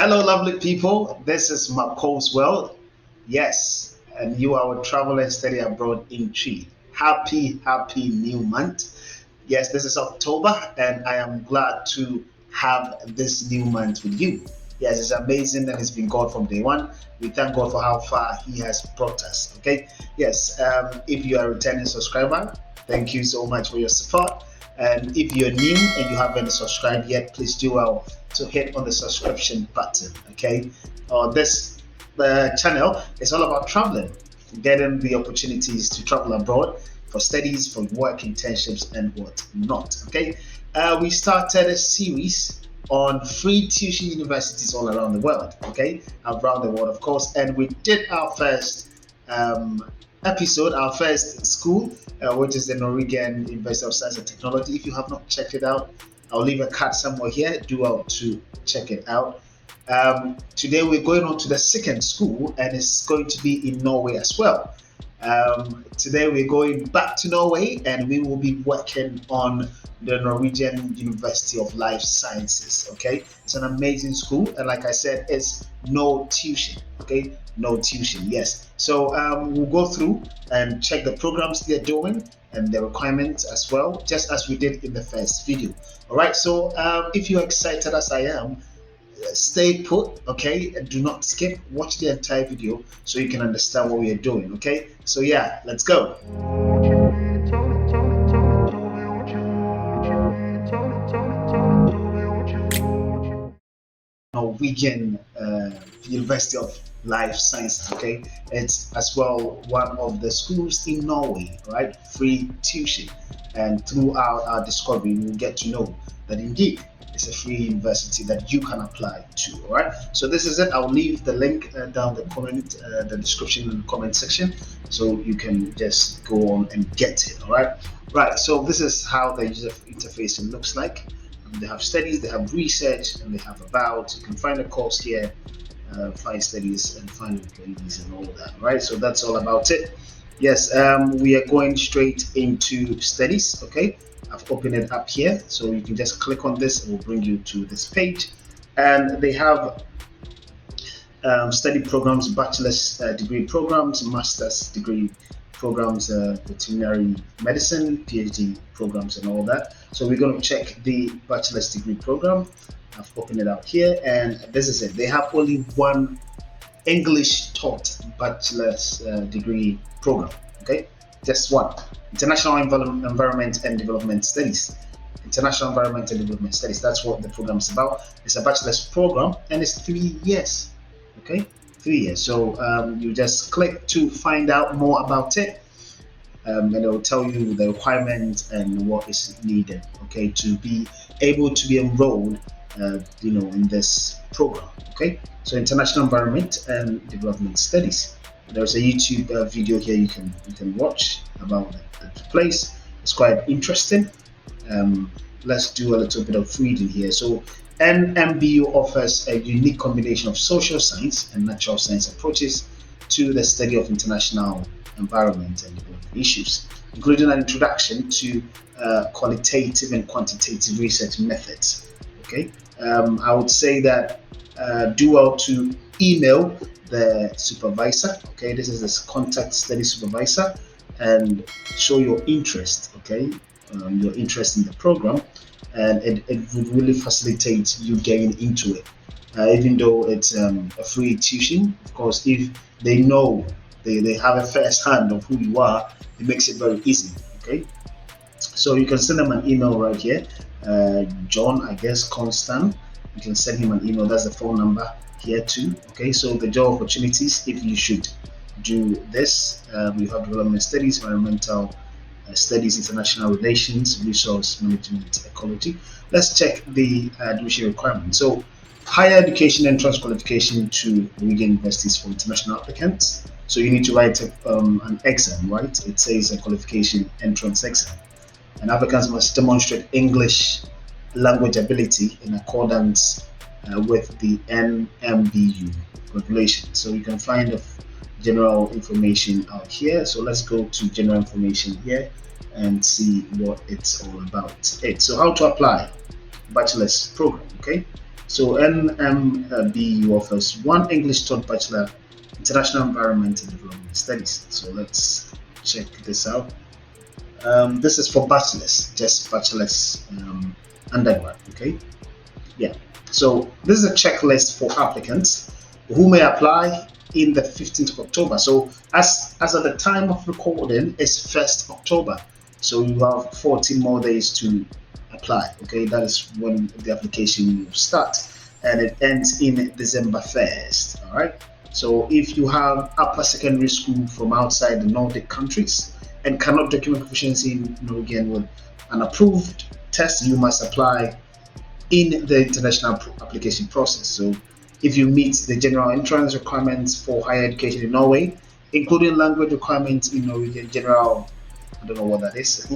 Hello, lovely people. This is Mccoles World. Yes, and you are a travel and study abroad in Tree. Happy new month. Yes, this is October, and I am glad to have this new month with you. Yes, it's amazing that it's been God from day one. We thank God for how far He has brought us. Okay. Yes, if you are a returning subscriber, thank you so much for your support. And if you're new and you haven't subscribed yet, please do well to hit on the subscription button. Okay. This channel is all about traveling, getting the opportunities to travel abroad for studies, for work internships, and what not. Okay, we started a series on free tuition universities all around the world. Okay, around the world, of course, and we did our first um, episode, our first school, which is the Norwegian University of Science and Technology. If you have not checked it out, I'll leave a card somewhere here. Do out to check it out. Today we're going on to the second school, and it's going to be in Norway as well. Today we're going back to Norway, and we will be working on the Norwegian University of Life Sciences. Okay, it's an amazing school, and like I said, it's no tuition. Okay, no tuition. Yes, so we'll go through and check the programs they're doing and the requirements as well, just as we did in the first video. All right, so if you're excited as I am, stay put, okay, and do not skip. Watch the entire video so you can understand what we are doing. Okay, so yeah, let's go. Norwegian University of Life Sciences. Okay, it's as well one of the schools in Norway, right? Free tuition, and throughout our discovery, we'll get to know that indeed it's a free university that you can apply to. All right. So this is it. I'll leave the link down the description and comment section, so you can just go on and get it. All right. Right. So this is how the user interface looks like. They have studies, they have research, and they have about. You can find a course here, find studies, and find employees, and all that. Right. So that's all about it. Yes. We are going straight into studies. Okay. I've opened it up here, so you can just click on this. It will bring you to this page, and they have study programs, bachelor's degree programs, master's degree programs, veterinary medicine, PhD programs, and all that. So we're going to check the bachelor's degree program. I've opened it up here, and this is it. They have only one English taught bachelor's degree program. Okay, just one. International Environment and Development Studies. International Environment and Development Studies. That's what the program is about. It's a bachelor's program, and it's 3 years. Okay, 3 years. So you just click to find out more about it, and it will tell you the requirements and what is needed. Okay, to be able to be enrolled, in this program. Okay, so International Environment and Development Studies. There's a YouTube video here you can watch about the place. It's quite interesting. Let's do a little bit of reading here. So NMBU offers a unique combination of social science and natural science approaches to the study of international environment and development issues, including an introduction to qualitative and quantitative research methods. Okay, I would say that do well to email the supervisor. Okay, this is the contact study supervisor, and show your interest. Okay, your interest in the program, and it would really facilitate you getting into it. Even though it's a free tuition, of course, if they know they have a first hand of who you are, it makes it very easy. Okay, so you can send them an email right here. John, I guess, Constant. You can send him an email. That's the phone number here too. Okay, so the job opportunities, if you should do this, we have development studies, environmental studies, international relations, resource management, ecology. Let's check the admission requirements. So higher education entrance qualification to Norwegian universities for international applicants. So you need to write an exam, right? It says a qualification entrance exam, and applicants must demonstrate English language ability in accordance with the NMBU regulation. So you can find the general information out here. So let's go to general information here and see what it's all about. So how to apply bachelor's program. Okay, So NMBU offers one English taught Bachelor International Environment and Development Studies. So let's check this out. This is for bachelors, just bachelors undergrad. Okay, yeah. So this is a checklist for applicants who may apply in the 15th of October. So as at the time of recording, it's 1st October. So you have 14 more days to apply. Okay, that is when the application will start, and it ends in December 1st. All right. So if you have upper secondary school from outside the Nordic countries and cannot document proficiency in Norwegian with an approved test, you must apply in the international application process. So if you meet the general entrance requirements for higher education in Norway, including language requirements in Norwegian general, I don't know what that is,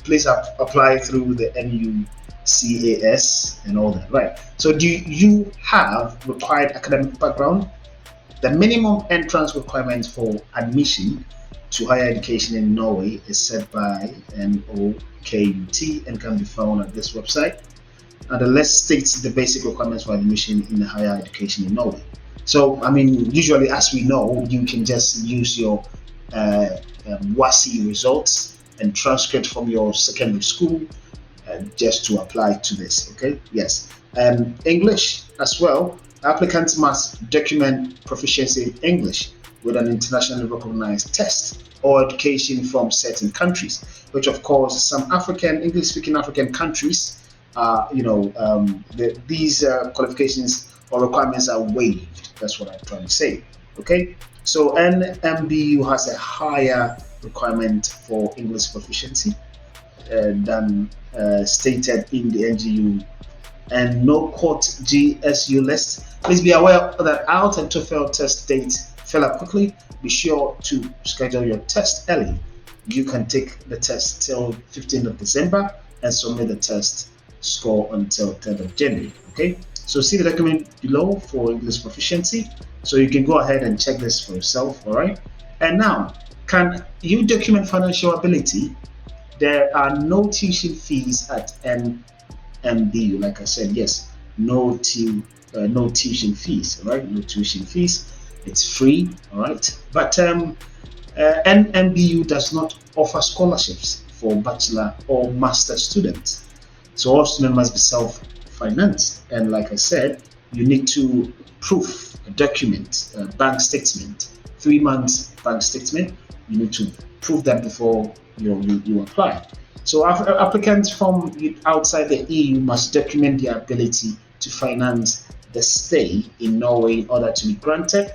please apply through the NUCAS and all that, right? So do you have required academic background? The minimum entrance requirement for admission to higher education in Norway is set by NOKUT and can be found at this website. And the list states the basic requirements for admission in higher education in Norway. So, I mean, usually, as we know, you can just use your WASI results and transcript from your secondary school just to apply to this. Okay, yes. English as well. Applicants must document proficiency in English with an internationally recognized test or education from certain countries, which of course some African English-speaking African countries, these qualifications or requirements are waived. That's what I'm trying to say. Okay, so NMBU has a higher requirement for English proficiency than stated in the NGU and no court GSU list. Please be aware that out and TOEFL test dates fill up quickly. Be sure to schedule your test early. You can take the test till 15th of December and submit the test score until 10th of January. Okay, so see the document below for English proficiency. So you can go ahead and check this for yourself. All right, and now, can you document financial ability? There are no tuition fees at NMBU. Like I said, yes, no tuition fees. All right, no tuition fees. It's free. All right, but NMBU does not offer scholarships for bachelor or master students. So all students must be self-financed. And like I said, you need to proof a document, a bank statement, 3 months bank statement. You need to prove that before you apply. So applicants from outside the EU must document their ability to finance the stay in Norway in order to be granted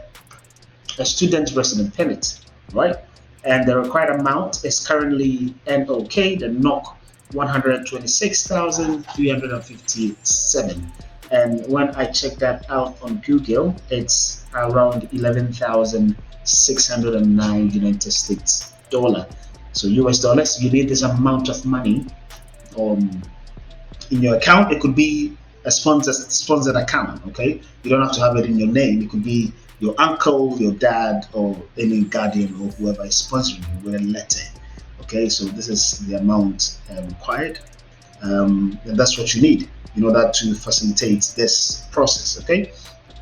a student resident permit, right? And the required amount is currently NOK, the NOK 126,357. And when I check that out on Google, it's around 11,609 United States dollar. So US dollars, you need this amount of money in your account. It could be a sponsored account, okay? You don't have to have it in your name. It could be your uncle, your dad, or any guardian or whoever is sponsoring you with a letter. Okay, so this is the amount required, and that's what you need in order to facilitate this process. Okay,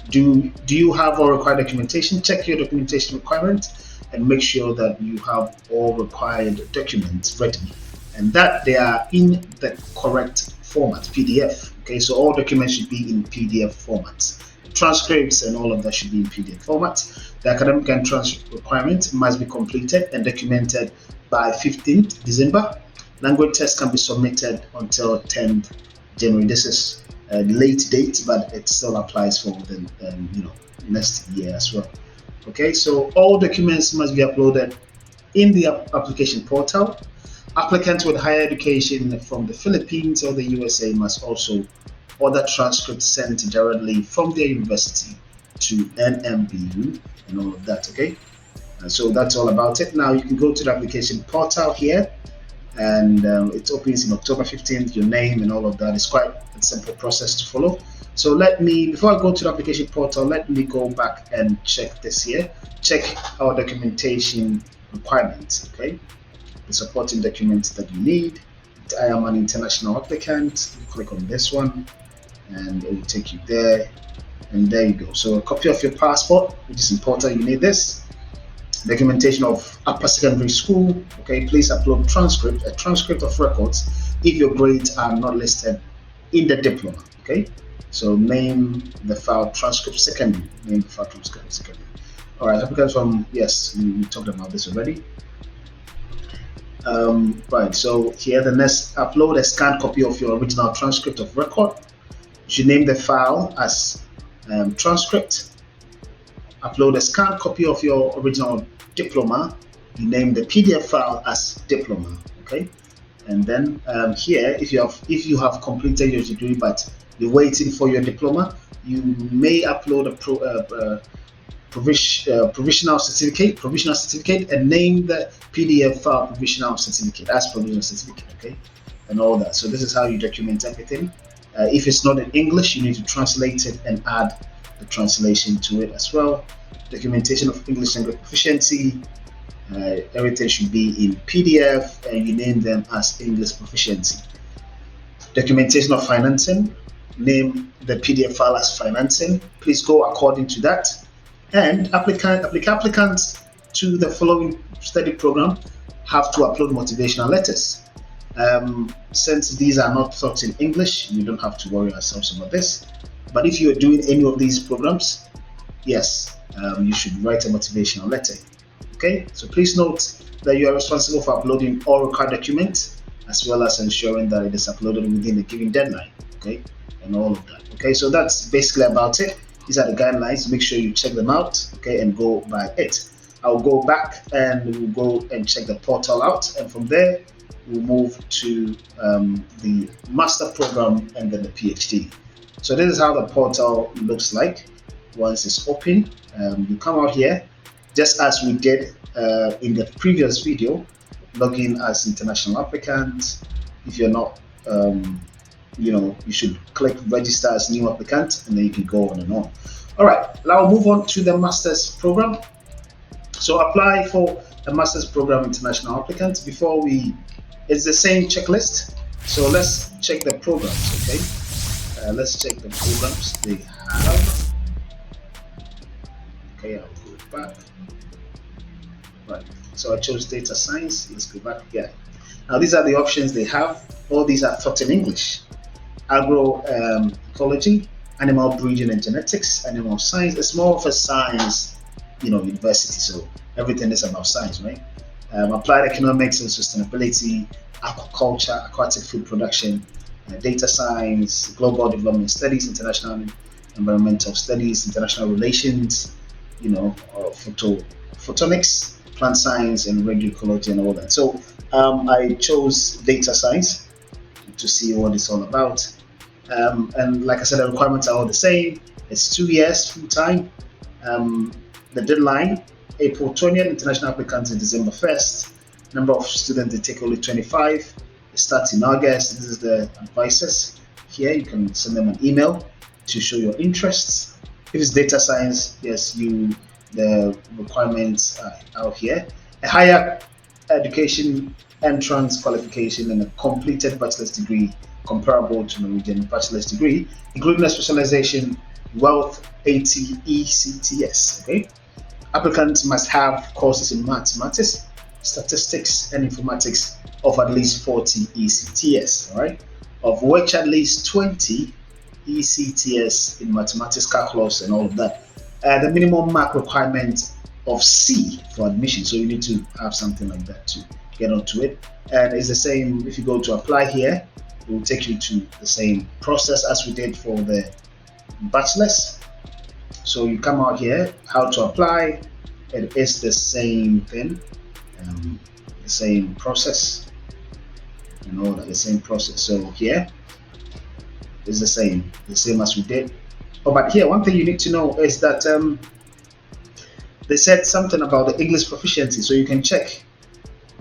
do you have all required documentation? Check your documentation requirement and make sure that you have all required documents ready and that they are in the correct format, PDF. Okay, so all documents should be in PDF format. Transcripts and all of that should be in PDF format. The academic entrance requirement must be completed and documented by 15th December. Language test can be submitted until 10th January. This is a late date, but it still applies for the next year as well. Okay, so all documents must be uploaded in the application portal. Applicants with higher education from the Philippines or the USA must also order transcripts sent directly from their university to NMBU and all of that. Okay, so that's all about it. Now you can go to the application portal here, and it opens in October 15th. Your name and all of that is quite a simple process to follow. So before I go to the application portal, let me go back and check this here. Check our documentation requirements. Okay, the supporting documents that you need. I am an international applicant. You click on this one, and it will take you there, and there you go. So a copy of your passport, which is important, you need this. Documentation of upper secondary school, okay, please upload a transcript of records if your grades are not listed in the diploma, okay. So name the file transcript secondary, name the file transcript secondary. All right, applicants from, yes, we talked about this already. Right, so here the next, upload a scanned copy of your original transcript of record. You should name the file as transcript. Upload a scanned copy of your original diploma. You name the PDF file as diploma, okay. And then here, if you have completed your degree but you're waiting for your diploma, you may upload a provisional certificate, and name the PDF file provisional certificate as provisional certificate, okay, and all that. So this is how you document everything. If it's not in English, you need to translate it and add the translation to it as well. Documentation of English language proficiency. Everything should be in PDF, and you name them as English proficiency. Documentation of financing. Name the PDF file as financing. Please go according to that. And applicants to the following study program have to upload motivational letters. Since these are not taught in English, you don't have to worry yourselves about this. But if you are doing any of these programs, yes, you should write a motivational letter. Okay, so please note that you are responsible for uploading all required documents, as well as ensuring that it is uploaded within the given deadline. Okay, and all of that. Okay, so that's basically about it. These are the guidelines. Make sure you check them out, okay, and go by it. I'll go back and we'll go and check the portal out, and from there we'll move to the master program and then the PhD. So this is how the portal looks like once it's open. You come out here, just as we did in the previous video. Log in as international applicant. If you're not, you should click register as new applicant, and then you can go on and on. All right, now we'll move on to the master's program. So apply for a master's program international applicant. It's the same checklist. So let's check the programs, okay? Let's check the programs they have. Okay, I'll go back. Right, so I chose data science. Let's go back here. Now these are the options they have. All these are taught in English. Agroecology, animal breeding and genetics, animal science. It's more of a science, university. So everything is about science, right? Applied economics and sustainability, aquaculture, aquatic food production, data science, global development studies, international environmental studies, international relations, photonics, plant science, and radio ecology, and all that. So I chose data science to see what it's all about. And like I said, the requirements are all the same. It's 2 years full time. The deadline, April 20th, international applicants in December 1st. Number of students, they take only 25. It starts in August. This is the advisors. Here you can send them an email to show your interests. If it's data science, yes, the requirements are out here. A higher education entrance qualification and a completed bachelor's degree comparable to Norwegian bachelor's degree, including a specialization wealth 80 ICTS. Okay, applicants must have courses in mathematics, statistics, and informatics of at least 40 ICTS. All right, of which at least 20 ICTS in mathematics, calculus, and all of that. The minimum mark requirement of C for admission, so you need to have something like that to get onto it. And it's the same if you go to apply here. It will take you to the same process as we did for the bachelor's. So you come out here, how to apply. It is the same thing, the same process, the same process. So here is the same as we did. Oh, but here, one thing you need to know is that they said something about the English proficiency, so you can check.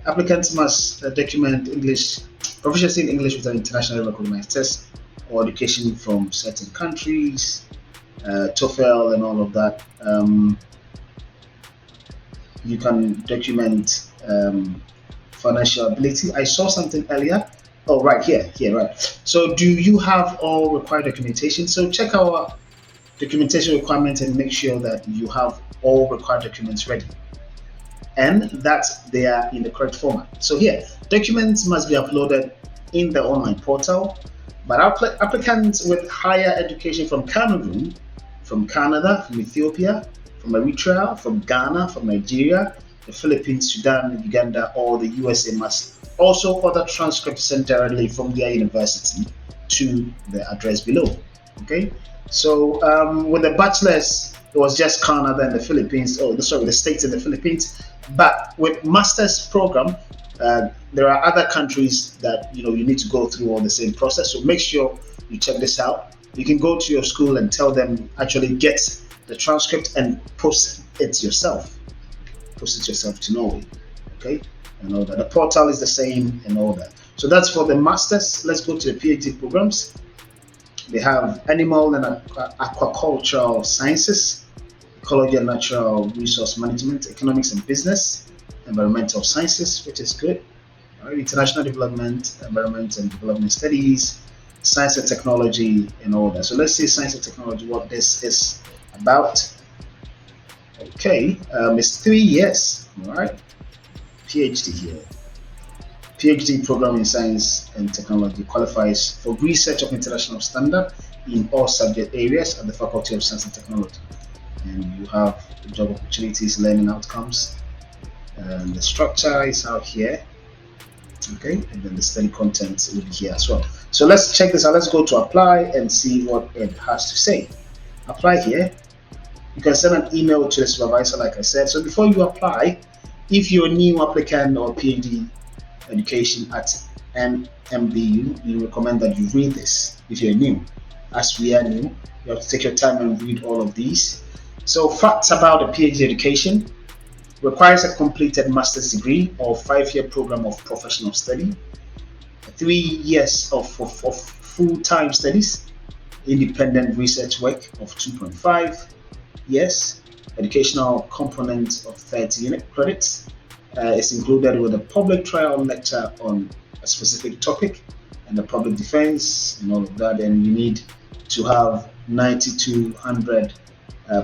Applicants must document English proficiency in English with an internationally recognized test or education from certain countries, TOEFL and all of that. You can document financial ability. I saw something earlier Oh, right here, right. So, do you have all required documentation? So, check our documentation requirements and make sure that you have all required documents ready and that they are in the correct format. So, here, documents must be uploaded in the online portal, but applicants with higher education from Cameroon, from Canada, from Ethiopia, from Eritrea, from Ghana, from Nigeria, the Philippines, Sudan, Uganda, or the USA must also order transcripts sent directly from their university to the address below. Okay, so with the bachelors, it was just Canada and the Philippines. Oh, sorry, the states and the Philippines. But with master's program, there are other countries that you need to go through all the same process. So make sure you check this out. You can go to your school and tell them actually get the transcript and post it yourself. Post it yourself to Norway. Okay, and all that. The portal is the same and all that. So that's for the masters. Let's go to the PhD programs. They have animal and aquacultural sciences, ecology and natural resource management, economics and business, environmental sciences, which is good. All right, international development, environment and development studies, science and technology, and all that. So let's see science and technology, what this is about. Okay, it's 3 years. All right, PhD here. PhD program in science and technology qualifies for research of international standard in all subject areas at the Faculty of Science and Technology. And you have job opportunities, learning outcomes, and the structure is out here. Okay, and then the study content will be here as well. So let's check this out. Let's go to apply and see what it has to say. Apply here. You can send an email to the supervisor, like I said. So before you apply, if you're a new applicant or PhD education at NMBU, we recommend that you read this if you're new. As we are new, you have to take your time and read all of these. So facts about a PhD education: requires a completed master's degree or 5-year program of professional study, 3 years of full-time studies, independent research work of 2.5 years, educational component of 30 unit credits. It's included with a public trial lecture on a specific topic and the public defense and all of that. And you need to have 9,200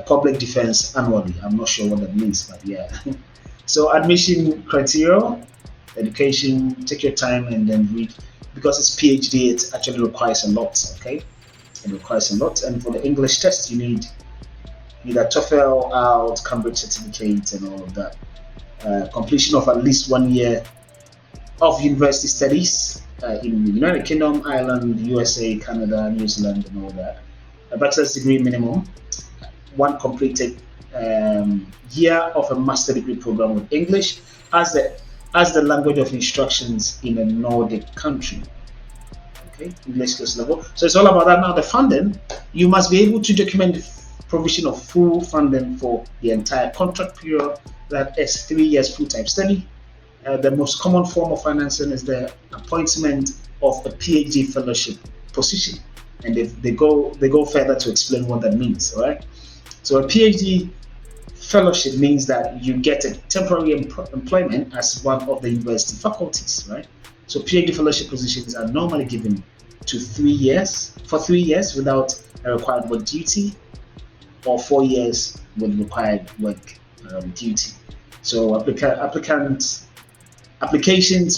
public defense annually. I'm not sure what that means, but yeah. So admission criteria, education, take your time and then read. Because it's PhD, it actually requires a lot, okay? It requires a lot. And for the English test, you need a TOEFL, IELTS, Cambridge certificate and all of that. Completion of at least 1 year of university studies in the United Kingdom, Ireland, USA, Canada, New Zealand, and all that. A bachelor's degree minimum, 1 completed year of a master degree program with English as the language of instructions in a Nordic country. Okay, English skills level. So it's all about that. Now the funding, you must be able to document the provision of full funding for the entire contract period. That is 3 years full-time study. The most common form of financing is the appointment of a PhD fellowship position, and they go further to explain what that means. All right. So a PhD fellowship means that you get a temporary employment as one of the university faculties, right? So PhD fellowship positions are normally given to 3 years for 3 years without a required work duty, or 4 years with required work duty. So applications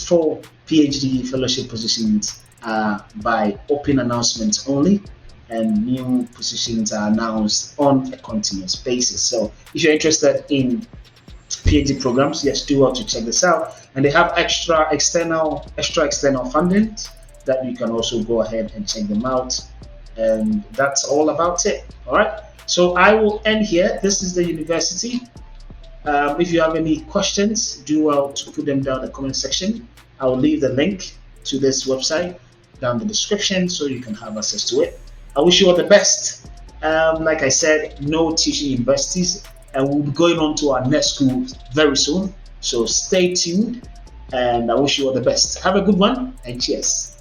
for PhD fellowship positions are by open announcements only, and new positions are announced on a continuous basis. So if you're interested in PhD programs, yes, do want to check this out. And they have extra external funding that you can also go ahead and check them out. And that's all about it. All right. So I will end here. This is the university. If you have any questions, do well to put them down in the comment section. I will leave the link to this website down in the description so you can have access to it. I wish you all the best. Like I said, no teaching universities, and we'll be going on to our next school very soon. So stay tuned, and I wish you all the best. Have a good one, and cheers.